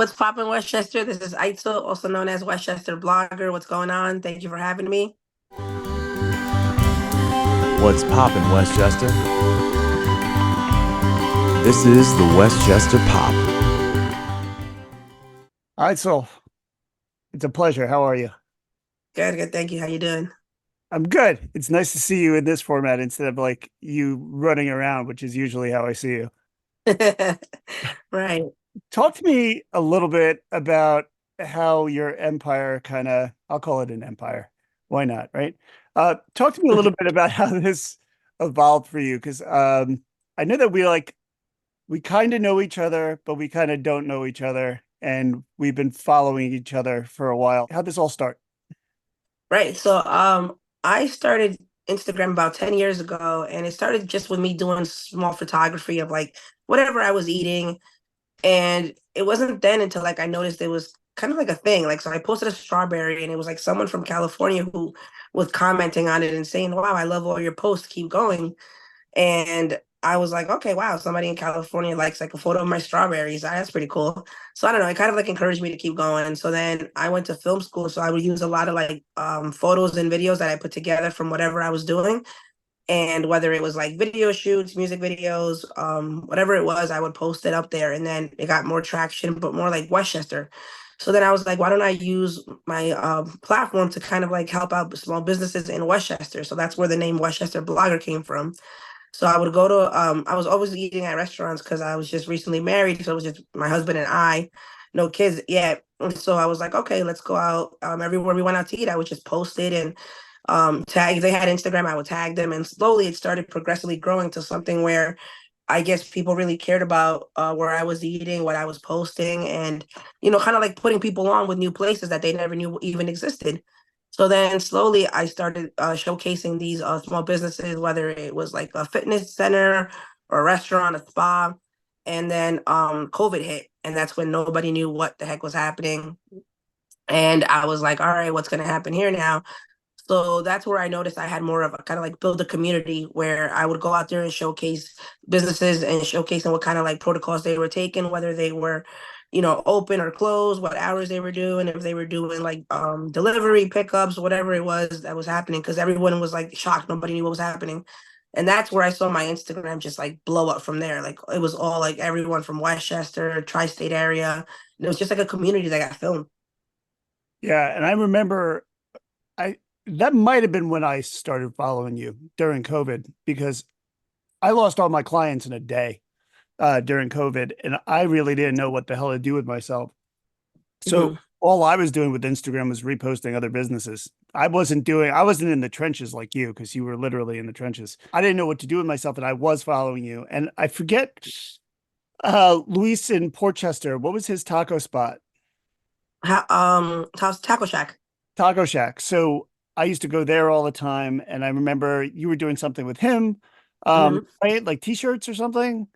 what's poppin', Westchester? This is Aitzel, also known as Westchester Blogger. What's going on? Thank you for having me. What's poppin', Westchester? This is the Westchester Pop. All right, so it's a pleasure. How are you? Good, good. Thank you. How you doing? I'm good. It's nice to see you in this format instead of like you running around, which is usually how I see you. Right. Talk to me a little bit about how your empire kind of, I'll call it an empire. Why not, right? Talk to me a little bit about how this evolved for you, because I know that we kind of know each other, but we kind of don't know each other, and we've been following each other for a while. How'd this all start? Right. I started Instagram about 10 years ago, and it started just with me doing small photography of like whatever I was eating. And it wasn't then until like I noticed it was kind of like a thing. Like, so I posted a strawberry and it was like someone from California who was commenting on it and saying, "Wow, I love all your posts, keep going." And I was like, okay, wow, somebody in California likes like a photo of my strawberries. That's pretty cool. So I don't know, it kind of like encouraged me to keep going. So then I went to film school. So I would use a lot of like photos and videos that I put together from whatever I was doing. And whether it was like video shoots, music videos, whatever it was, I would post it up there. And then it got more traction, but more like Westchester. So then I was like, why don't I use my platform to kind of like help out small businesses in Westchester? So that's where the name Westchester Blogger came from. So I would go to I was always eating at restaurants because I was just recently married. So it was just my husband and I, no kids yet. And so I was like, okay, let's go out. Everywhere we went out to eat, I would just post it and tag. They had Instagram, I would tag them, and slowly it started progressively growing to something where I guess people really cared about where I was eating, what I was posting, and kind of like putting people on with new places that they never knew even existed. So then slowly I started showcasing these small businesses, whether it was like a fitness center or a restaurant, a spa. And then COVID hit, and that's when nobody knew what the heck was happening. And I was like, all right, what's going to happen here now? So that's where I noticed I had more of a kind of like build a community where I would go out there and showcase businesses and showcasing what kind of like protocols they were taking, whether they were, open or closed, what hours they were doing, if they were doing like delivery pickups, whatever it was that was happening, because everyone was like shocked, nobody knew what was happening. And that's where I saw my Instagram just like blow up from there. Like it was all like everyone from Westchester, tri-state area. And it was just like a community that got filmed. Yeah, and I remember I that might have been when I started following you during COVID because I lost all my clients in a day during COVID, and I really didn't know what the hell to do with myself. So Mhm. all I was doing with Instagram was reposting other businesses. I wasn't in the trenches like you because you were literally in the trenches. I didn't know what to do with myself, and I was following you. And I forget Luis in Portchester, what was his taco spot? How's Taco Shack? Taco Shack. So I used to go there all the time, and I remember you were doing something with him, Mhm. right? Like t-shirts or something.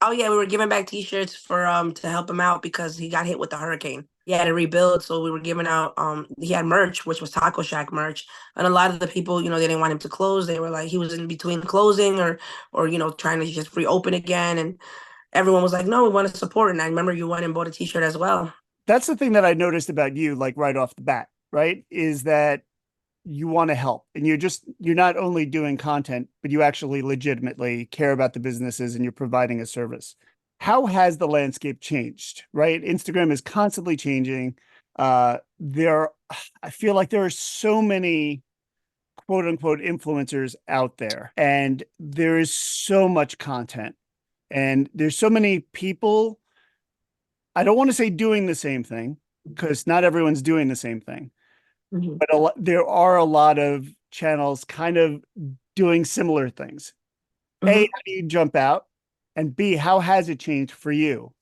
Oh yeah, we were giving back T-shirts for to help him out because he got hit with the hurricane. He had to rebuild, so we were giving out he had merch, which was Taco Shack merch, and a lot of the people, they didn't want him to close. They were like he was in between closing or trying to just reopen again, and everyone was like, no, we want to support. And I remember you went and bought a T-shirt as well. That's the thing that I noticed about you, like right off the bat, right? Is that you want to help and you're not only doing content, but you actually legitimately care about the businesses and you're providing a service. How has the landscape changed, right? Instagram is constantly changing. There, I feel like there are so many quote unquote influencers out there, and there is so much content, and there's so many people. I don't want to say doing the same thing because not everyone's doing the same thing, Mhm. but there are a lot of channels kind of doing similar things. A, Mhm. how do you jump out? And B, how has it changed for you?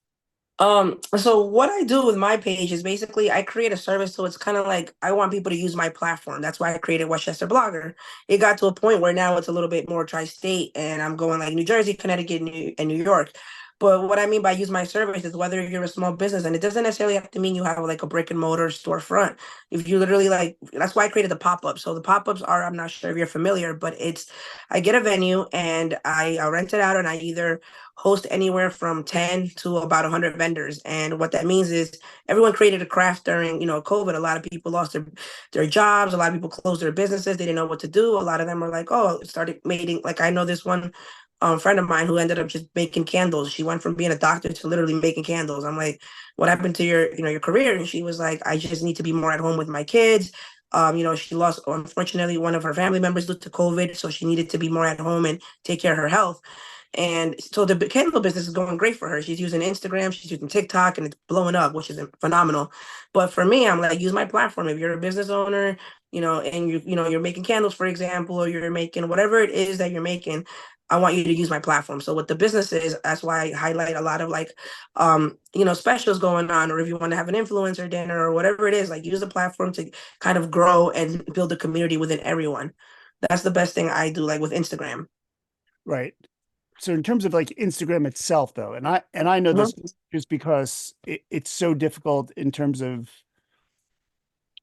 So what I do with my page is basically I create a service, so it's kind of like I want people to use my platform. That's why I created Westchester Blogger. It got to a point where now it's a little bit more tri-state, and I'm going like New Jersey, Connecticut, and New York. But what I mean by use my service is whether you're a small business, and it doesn't necessarily have to mean you have like a brick and mortar storefront. If you literally like, that's why I created the pop-up. So the pop-ups are, I'm not sure if you're familiar, but it's, I get a venue and I rent it out, and I either host anywhere from 10 to about 100 vendors. And what that means is everyone created a craft during, COVID. A lot of people lost their jobs. A lot of people closed their businesses. They didn't know what to do. A lot of them were like, oh, started making, like, I know this one friend of mine who ended up just making candles. She went from being a doctor to literally making candles. I'm like, what happened to your career? And she was like, I just need to be more at home with my kids. She lost, unfortunately, one of her family members due to COVID, so she needed to be more at home and take care of her health. And so the candle business is going great for her. She's using Instagram, she's using TikTok, and it's blowing up, which is phenomenal. But for me, I'm like, use my platform. If you're a business owner, and you're making candles, for example, or you're making whatever it is that you're making, I want you to use my platform. So what the business is, that's why I highlight a lot of like, specials going on, or if you want to have an influencer dinner or whatever it is, like use the platform to kind of grow and build a community within everyone. That's the best thing I do, like with Instagram. Right. So in terms of like Instagram itself though, and I know this Mhm. just because it's so difficult in terms of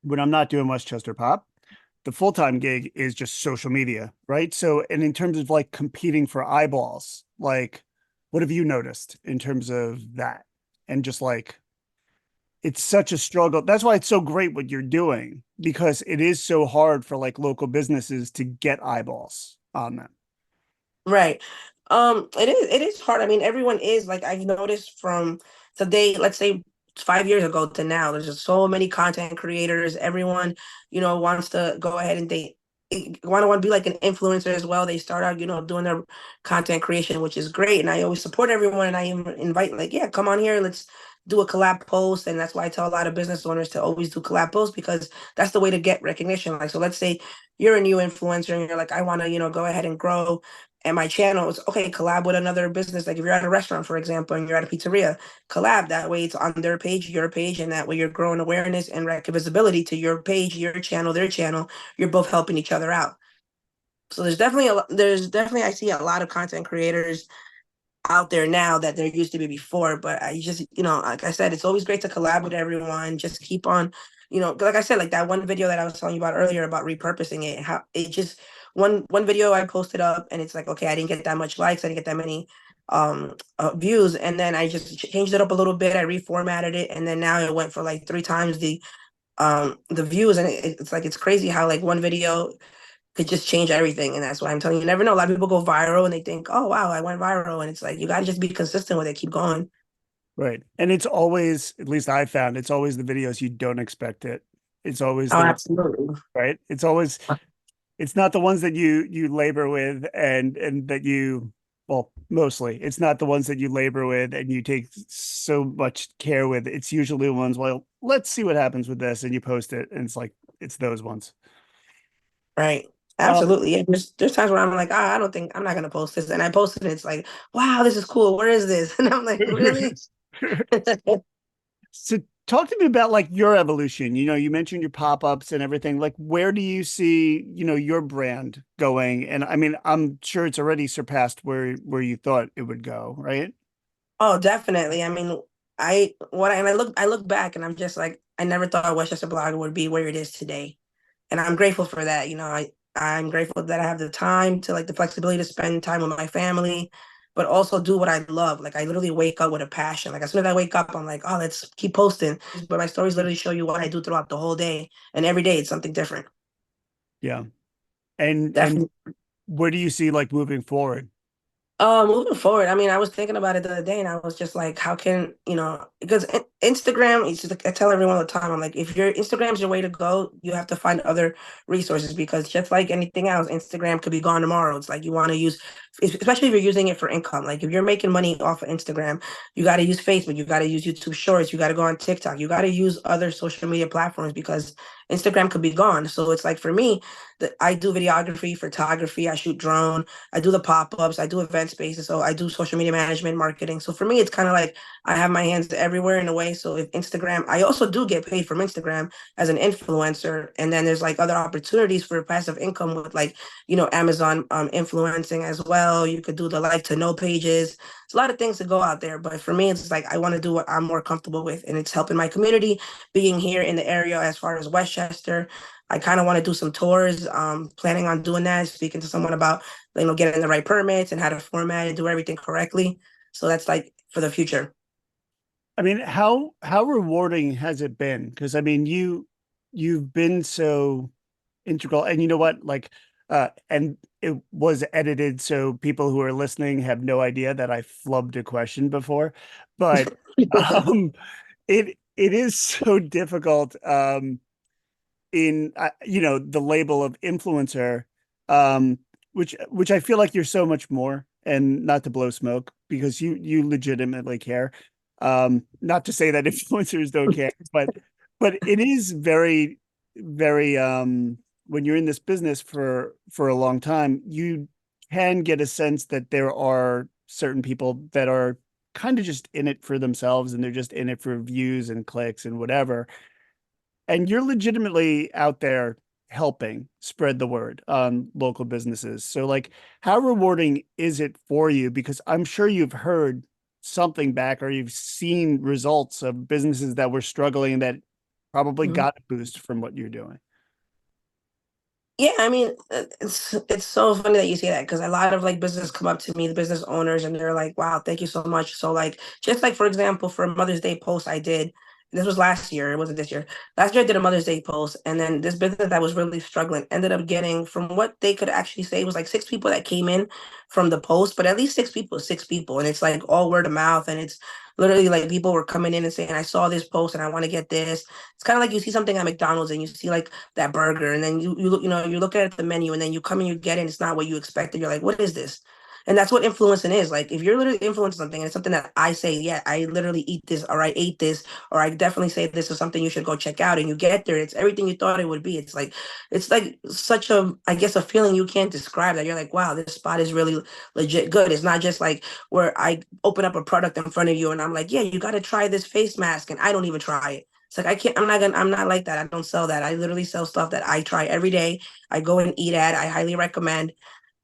when I'm not doing Westchester Pop, the full-time gig is just social media, right? So, and in terms of like competing for eyeballs, like what have you noticed in terms of that? And just like it's such a struggle. That's why it's so great what you're doing, because it is so hard for like local businesses to get eyeballs on them. Right. It is hard. I mean, everyone is like, I've noticed from today, let's say 5 years ago to now, there's just so many content creators. Everyone, wants to go ahead and they want to be like an influencer as well. They start out, doing their content creation, which is great. And I always support everyone, and I invite like, yeah, come on here, let's do a collab post. And that's why I tell a lot of business owners to always do collab posts, because that's the way to get recognition. Like, so let's say you're a new influencer and you're like, I want to, go ahead and grow. And my channel is okay, collab with another business. Like if you're at a restaurant, for example, and you're at a pizzeria, collab. That way it's on their page, your page, and that way you're growing awareness and visibility to your page, your channel, their channel. You're both helping each other out. So there's definitely I see a lot of content creators out there now that there used to be before. But I just, like I said, it's always great to collab with everyone. Just keep on, like I said, like that one video that I was telling you about earlier about repurposing it, how it just one video I posted up, and it's like, okay, I didn't get that much likes, I didn't get that many views, and then I just changed it up a little bit, I reformatted it, and then now it went for like 3 times the views. And it's like, it's crazy how like one video could just change everything. And that's why I'm telling you, you never know. A lot of people go viral and they think, oh wow, I went viral. And it's like, you got to just be consistent with it, keep going. Right. And it's always, at least I found, it's always the videos you don't expect it. It's always Oh, the, absolutely. right. It's always, it's not the ones that you labor with and that you, well, mostly it's not the ones that you labor with and you take so much care with. It's usually the ones, well, let's see what happens with this, and you post it and it's like it's those ones. Right. Um Absolutely. Yeah, there's times where I'm like, I don't think I'm not gonna post this. And I posted it, it's like, wow, this is cool. Where is this? And I'm like, really? so talk to me about like your evolution. You mentioned your pop-ups and everything. Like where do you see, your brand going? And I mean, I'm sure it's already surpassed where you thought it would go, right? Oh, definitely. I mean, I look back and I'm just like, I never thought Westchester Blogger would be where it is today. And I'm grateful for that. I'm grateful that I have the time to, like, the flexibility to spend time with my family, but also do what I love. Like I literally wake up with a passion. Like as soon as I wake up, I'm like, oh, let's keep posting. But my stories literally show you what I do throughout the whole day, and every day it's something different. Yeah. And Definitely. where do you see like moving forward? Moving forward, I mean, I was thinking about it the other day, and I was just like, how can, because Instagram, it's just like I tell everyone all the time, I'm like, if your Instagram's your way to go, you have to find other resources, because just like anything else, Instagram could be gone tomorrow. It's like you want to use, especially if you're using it for income. Like if you're making money off of Instagram, you got to use Facebook, you got to use YouTube Shorts, you got to go on TikTok, you got to use other social media platforms, because Instagram could be gone. So it's like for me, that I do videography, photography, I shoot drone. I do the pop-ups, I do event spaces, so I do social media management, marketing. So for me, it's kind of like I have my hands everywhere in a way. So if Instagram, I also do get paid from Instagram as an influencer, and then there's like other opportunities for passive income with like, Amazon influencing as well. You could do the like to know pages. it's a lot of things to go out there. But for me, it's like I want to do what I'm more comfortable with, and it's helping my community, being here in the area as far as Westchester. I kind of want to do some tours. Planning on doing that, speaking to someone about getting the right permits and how to format and do everything correctly. So that's like for the future. I mean, how rewarding has it been? Because I mean, you've been so integral, and you know what? Like, and it was edited, so people who are listening have no idea that I flubbed a question before. But um, it is so difficult. In the label of influencer, um, which I feel like you're so much more, and not to blow smoke because you legitimately care. Not to say that influencers don't care, but it is very when you're in this business for a long time, you can get a sense that there are certain people that are kind of just in it for themselves, and they're just in it for views and clicks and whatever, and you're legitimately out there helping spread the word on local businesses. So like, how rewarding is it for you? Because I'm sure you've heard something back, or you've seen results of businesses that were struggling that probably got a boost from what you're doing. Yeah, I mean, it's so funny that you say that because a lot of like business come up to me, the business owners, and they're like, "Wow, thank you so much." So like, just like for example, for a Mother's Day post I did, this was last year, it wasn't this year. Last year I did a Mother's Day post, and then this business that was really struggling ended up getting, from what they could actually say, it was like six people that came in from the post, but at least six people, and it's like all word of mouth, and it's literally like people were coming in and saying, "I saw this post and I want to get this." It's kind of like you see something at McDonald's and you see like that burger, and then you look, you look at the menu, and then you come and you get it and it's not what you expected. You're like, what is this? And that's what influencing is. Like if you're literally influencing something and it's something that I say, yeah, I literally eat this, or I ate this, or I definitely say this is something you should go check out, and you get there, it's everything you thought it would be. It's like such a, I guess, a feeling you can't describe, that you're like, wow, this spot is really legit good. It's not just like where I open up a product in front of you and I'm like, yeah, you got to try this face mask, and I don't even try it. It's like I'm not like that. I don't sell that. I literally sell stuff that I try every day. I go and eat at. I highly recommend.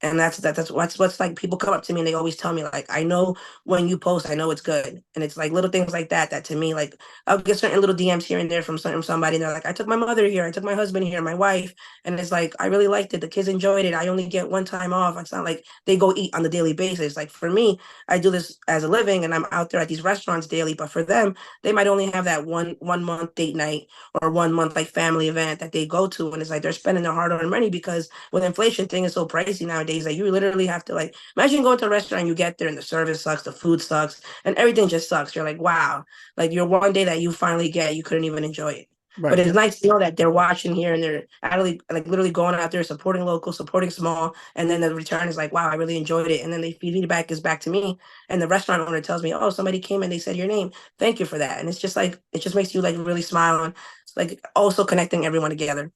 And that's what's like, people come up to me and they always tell me like, I know when you post, I know it's good. And it's like little things like that to me, like I'll get certain little DMs here and there from somebody, and they're like, I took my mother here, I took my husband here, my wife, and it's like I really liked it. The kids enjoyed it. I only get one time off. It's not like they go eat on the daily basis. Like for me, I do this as a living and I'm out there at these restaurants daily, but for them, they might only have that one month date night or 1 month like family event that they go to, and it's like they're spending their hard-earned money, because with inflation, thing is so pricey nowadays that you literally have to, like, imagine going to a restaurant, you get there and the service sucks, the food sucks, and everything just sucks. You're like, wow, like your one day that you finally get, you couldn't even enjoy it. But Right. it's nice to know that they're watching here and they're actually like literally going out there supporting local, supporting small, and then the return is like, wow, I really enjoyed it, and then they feedback is back to me, and the restaurant owner tells me, oh, somebody came and they said your name, thank you for that, and it's just like it just makes you like really smile, and it's like also connecting everyone together.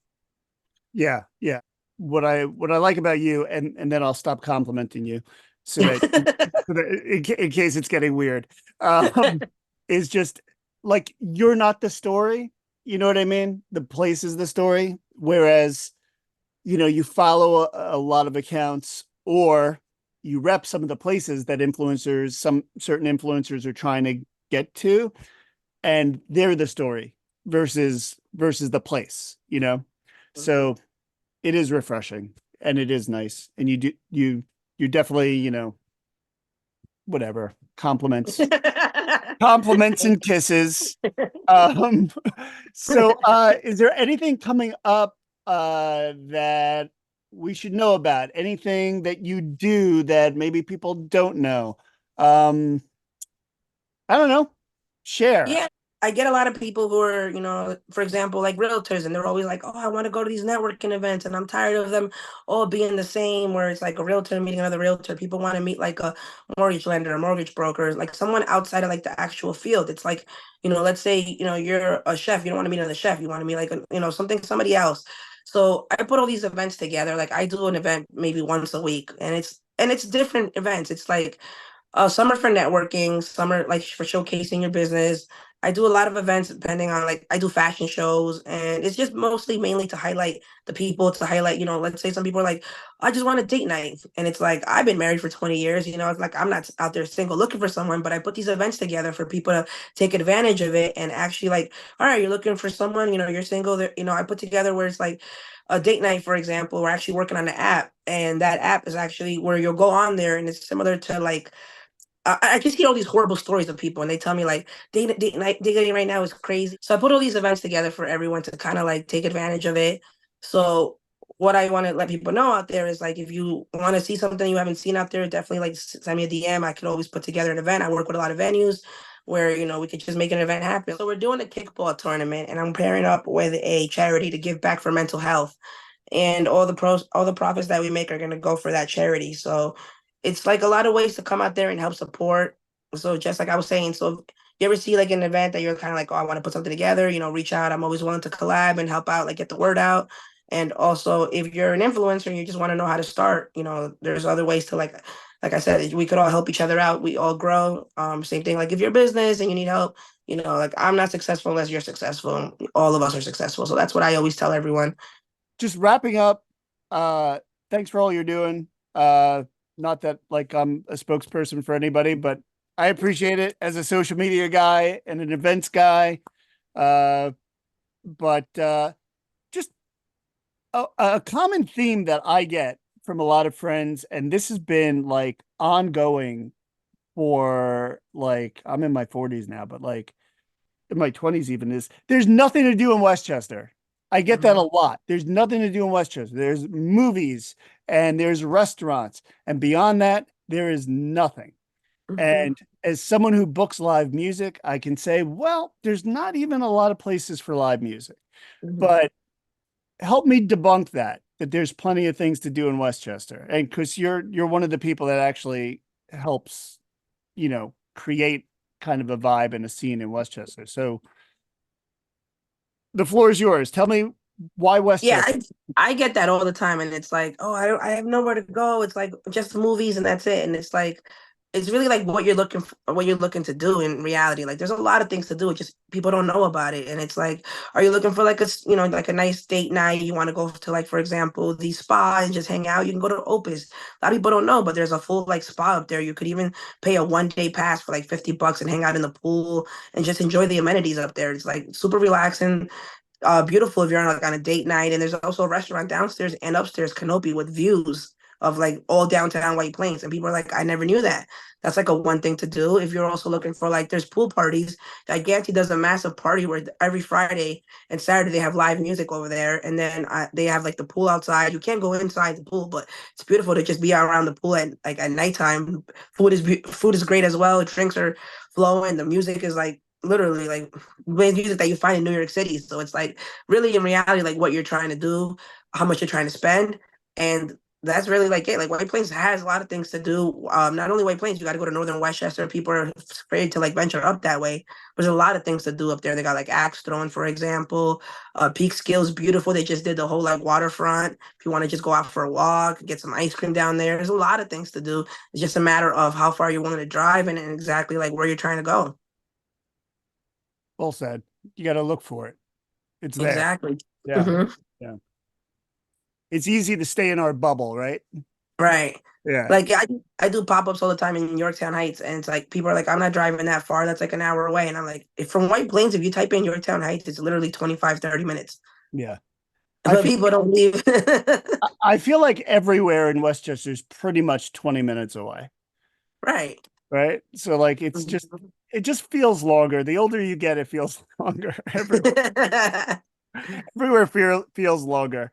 Yeah. Yeah. What I like about you, and then I'll stop complimenting you so that, in case it's getting weird, um, is just like, you're not the story. You know what I mean? The place is the story. Whereas, you follow a lot of accounts, or you rep some of the places that some certain influencers are trying to get to, and they're the story versus the place. So it is refreshing, and it is nice. And you definitely, whatever, compliments and kisses. Um, so is there anything coming up that we should know about? Anything that you do that maybe people don't know? Um, I don't know. Share. Yeah, I get a lot of people who are, for example, like realtors, and they're always like, "Oh, I want to go to these networking events," and I'm tired of them all being the same. Where it's like a realtor meeting another realtor. People want to meet like a mortgage lender, a mortgage broker, like someone outside of like the actual field. It's like, let's say, you're a chef. You don't want to meet another chef. You want to meet like somebody else. So I put all these events together. Like I do an event maybe once a week, and it's different events. It's like summer for networking, summer like for showcasing your business, I do a lot of events depending on like I do fashion shows, and it's just mostly mainly to highlight the people, to highlight, let's say some people are like, I just want a date night. And it's like I've been married for 20 years, it's like I'm not out there single looking for someone, but I put these events together for people to take advantage of it and actually like, all right, you're looking for someone, you're single there, I put together where it's like a date night, for example. We're actually working on an app, and that app is actually where you'll go on there, and it's similar to like I just hear all these horrible stories of people, and they tell me like dating right now is crazy. So I put all these events together for everyone to kind of like take advantage of it. So what I want to let people know out there is like if you want to see something you haven't seen out there, definitely like send me a DM. I could always put together an event. I work with a lot of venues where we could just make an event happen. So we're doing a kickball tournament, and I'm pairing up with a charity to give back for mental health, and all the profits that we make are going to go for that charity. So it's like a lot of ways to come out there and help support. So just like I was saying, so if you ever see like an event that you're kind of like, oh, I want to put something together, reach out. I'm always willing to collab and help out, like get the word out. And also if you're an influencer and you just want to know how to start, there's other ways to like I said, we could all help each other out. We all grow. Same thing, like if you're a business and you need help, like I'm not successful unless you're successful. All of us are successful. So that's what I always tell everyone. Just wrapping up, thanks for all you're doing. Not that like I'm a spokesperson for anybody, but I appreciate it as a social media guy and an events guy. Uh, but just a common theme that I get from a lot of friends, and this has been like ongoing for like I'm in my 40s now, but like in my 20s even, is there's nothing to do in Westchester. I get that a Mhm. lot. There's nothing to do in Westchester. There's movies and there's restaurants, and beyond that, there is nothing. Mhm. And as someone who books live music, I can say, well, there's not even a lot of places for live music. Mhm. But help me debunk that there's plenty of things to do in Westchester. And because you're one of the people that actually helps, create kind of a vibe and a scene in Westchester. So the floor is yours. Tell me why Yeah, Westchester. I get that all the time, and it's like, oh, I have nowhere to go. It's like just movies and that's it. And it's like, it's really like what you're looking to do in reality. Like, there's a lot of things to do. It's just people don't know about it. And it's like, are you looking for like like a nice date night? You want to go to like, for example, the spa and just hang out. You can go to Opus. A lot of people don't know, but there's a full like spa up there. You could even pay a 1 day pass for like $50 and hang out in the pool and just enjoy the amenities up there. It's like super relaxing, beautiful if you're on like on a date night. And there's also a restaurant downstairs and upstairs canopy with views of like all downtown White Plains. And people are like, I never knew that. That's like a one thing to do. If you're also looking for like, there's pool parties. Giganti does a massive party where every Friday and Saturday they have live music over there, and then they have like the pool outside. You can't go inside the pool, but it's beautiful to just be out around the pool at like at nighttime. Food is great as well. Drinks are flowing. The music is like literally like music that you find in New York City. So it's like really in reality, like what you're trying to do, how much you're trying to spend. And that's really like it. Like White Plains has a lot of things to do. Not only White Plains, you got to go to Northern Westchester. People are afraid to like venture up that way. There's a lot of things to do up there. They got like axe throwing, for example. Peak Skill's beautiful. They just did the whole like waterfront. If you want to just go out for a walk, get some ice cream down there, there's a lot of things to do. It's just a matter of how far you're willing to drive and exactly like where you're trying to go. Well said. You got to look for it. It's there. Exactly. Yeah. Hmm. Yeah. It's easy to stay in our bubble, right? Right. Yeah. Like I do pop-ups all the time in Yorktown Heights, and it's like people are like, I'm not driving that far. That's like an hour away. And I'm like, if from White Plains, if you type in Yorktown Heights, it's literally 25-30 minutes. Yeah. I But feel people don't leave. I feel like everywhere in Westchester is pretty much 20 minutes away, Right. right? So like it just feels longer. The older you get, it feels longer. Everywhere feels longer.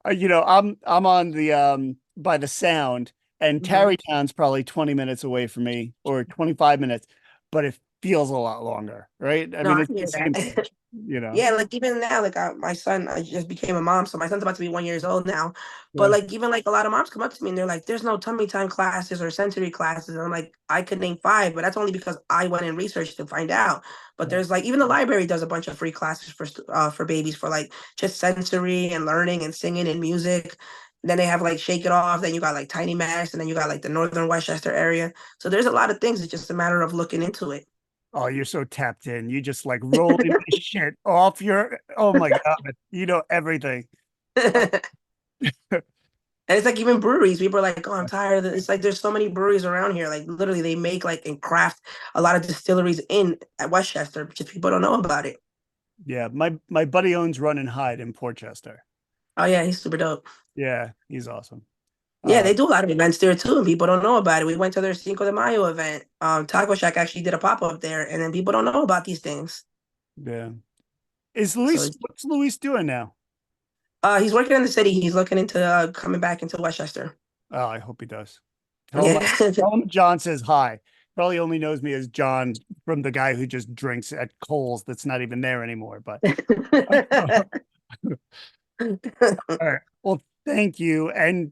I'm on the by the Sound, and Mhm. Tarrytown's probably 20 minutes away from me, or 25 minutes, but it feels a lot longer, right? I No, mean, I it's the hear same that. thing, you know. Yeah, like even now, like my son, I just became a mom, so my son's about to be 1 years old now. But Yeah, like even like a lot of moms come up to me and they're like, "There's no tummy time classes or sensory classes." And I'm like, I could name five, but that's only because I went and researched to find out. But yeah. there's like even the library does a bunch of free classes for babies for like just sensory and learning and singing and music. Then they have like Shake It Off. Then you got like Tiny Max, and then you got like the Northern Westchester area. So there's a lot of things. It's just a matter of looking into it. Oh, you're so tapped in. You just like rolling the shit off your. Oh my god, you know everything. And it's like even breweries, people are like, "Oh, I'm tired of it." It's like there's so many breweries around here. Like literally, they make like and craft a lot of distilleries in at Westchester, just people don't know about it. Yeah, my buddy owns Run and Hide in Portchester. Oh yeah, he's super dope. Yeah, he's awesome. Yeah, Uh, they do a lot of events there too, and people don't know about it. We went to their Cinco de Mayo event. Taco Shack actually did a pop up there, and then people don't know about these things. yeah. Is So what's Luis doing now? he's working in the city. He's looking into coming back into Westchester. Oh, I hope he does. Yeah. Tell him John says hi. Probably only knows me as John from the guy who just drinks at Cole's that's not even there anymore. But all right. Well, thank you. And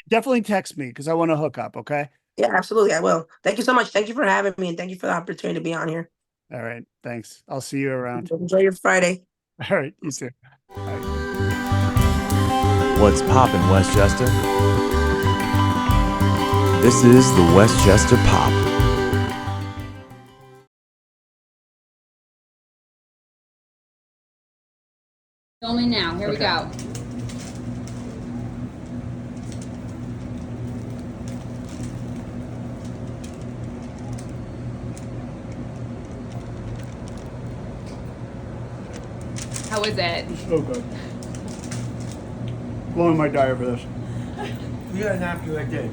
definitely text me because I want to hook up. Okay. Yeah, absolutely. I will. Thank you so much. Thank you for having me, and thank you for the opportunity to be on here. All right. Thanks. I'll see you around. Enjoy your Friday. All right. You too. All right. What's poppin', Westchester? This is the Westchester Pop. Filming now. Here we go. How was it? So good. Blowing my diet for this. You got a napkin right there.